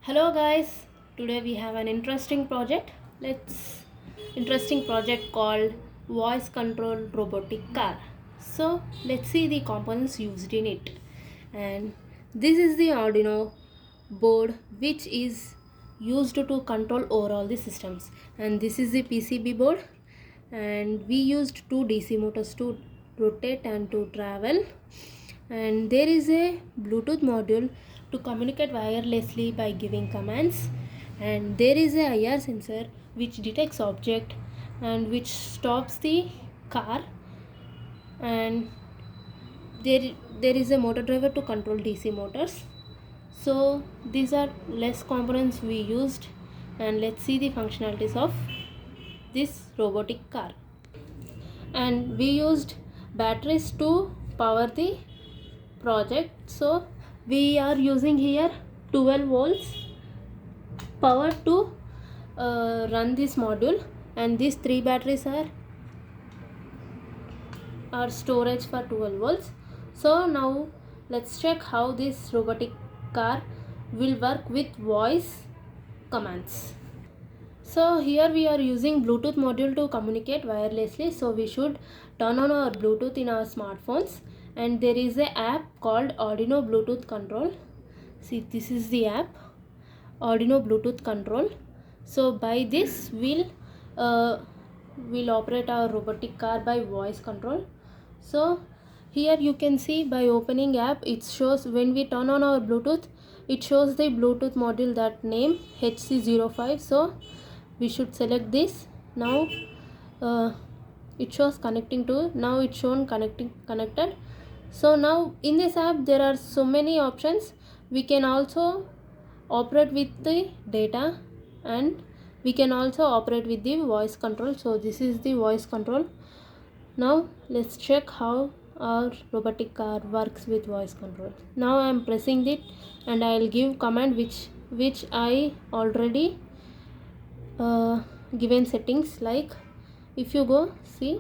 Hello guys, today we have an interesting project called voice control robotic car. So let's see the components used in it. And this is the Arduino board which is used to control overall the systems, and this is the PCB board, and we used two DC motors to rotate and to travel, and there is a Bluetooth module to communicate wirelessly by giving commands, and there is a IR sensor which detects object and which stops the car, and there is a motor driver to control DC motors. So these are less components we used, and let's see the functionalities of this robotic car. And we used batteries to power the project, so we are using here 12 volts power to run this module, and these three batteries are storage for 12 volts. So now let's check how this robotic car will work with voice commands. So here we are using Bluetooth module to communicate wirelessly, so we should turn on our Bluetooth in our smartphones, and there is a app called Arduino Bluetooth Control. See, this is the app, Arduino Bluetooth Control. So by this we'll operate our robotic car by voice control. So here you can see, by opening app, it shows when we turn on our Bluetooth, it shows the Bluetooth module, that name HC05. So we should select this. Now it shows connecting to, now it's shown connected. So now in this app there are so many options. We can also operate with the data, and we can also operate with the voice control. So this is the voice control. Now let's check how our robotic car works with voice control. Now I am pressing it, and I will give command which I already given settings. Like, if you go, see,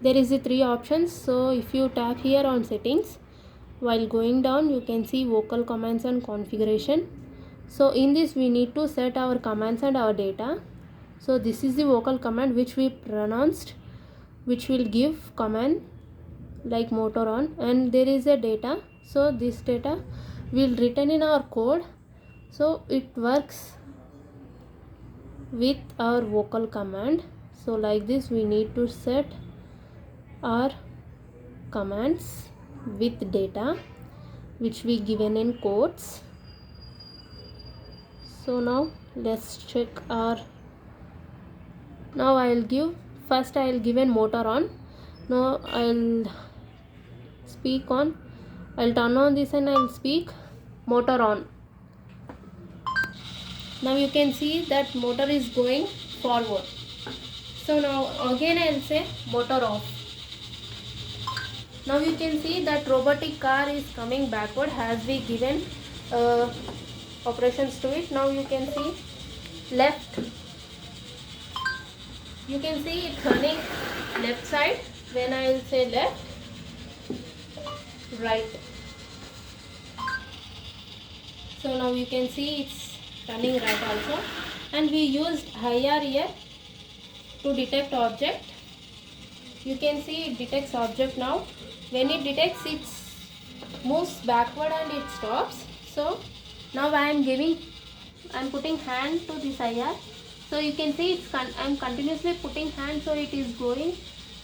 there is the three options. So if you tap here on settings, while going down you can see vocal commands and configuration. So in this we need to set our commands and our data. So this is the vocal command which we pronounced, which will give command like motor on, and there is a data. So this data will written in our code, so it works with our vocal command. So like this we need to set our commands with data which we given in quotes. So now let's check our, now I will give, first I will give a motor on. Now I'll speak on, I'll turn on this and I'll speak motor on. Now you can see that motor is going forward. So now again I will say motor off. Now you can see that robotic car is coming backward as we given operations to it. Now you can see left, you can see it turning left side when I will say left, right. So now you can see it's turning right also, and we used IR here to detect object. You can see it detects object. Now when it detects, it moves backward and it stops. So now I am putting hand to this IR. So you can see I am continuously putting hand, so it is going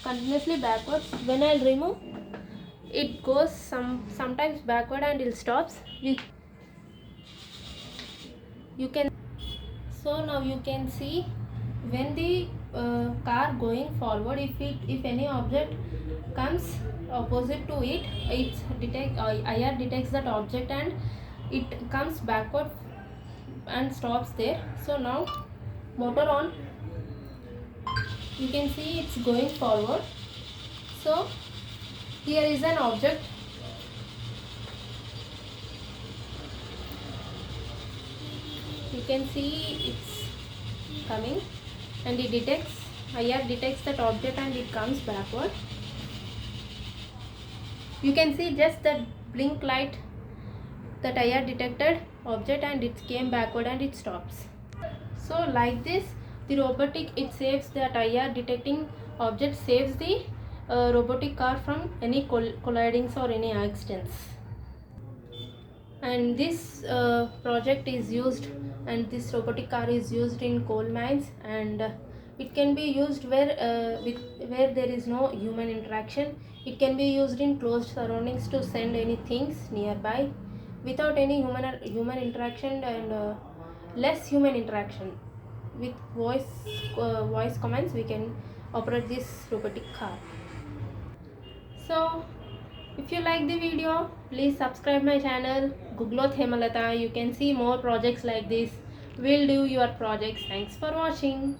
continuously backwards. When I will remove, it goes sometimes backward and it stops. You can, so now you can see when the car going forward, if any object comes opposite to it, IR detects that object and it comes backward and stops there. So now motor on, you can see it's going forward. So here is an object, you can see it's coming, and it detects, IR detects that object and it comes backward. You can see just that blink light that IR detected, object and it came backward and it stops. So like this, the robotic, it saves that IR detecting object saves the robotic car from any collidings or any accidents. And this project is used, and this robotic car is used in coal mines, and it can be used where there is no human interaction. It can be used in closed surroundings to send any things nearby without any human interaction, and less human interaction. With voice commands we can operate this robotic car. So if you like the video, please subscribe my channel Googloth Hemalata. You can see more projects like this. We'll do your projects. Thanks for watching.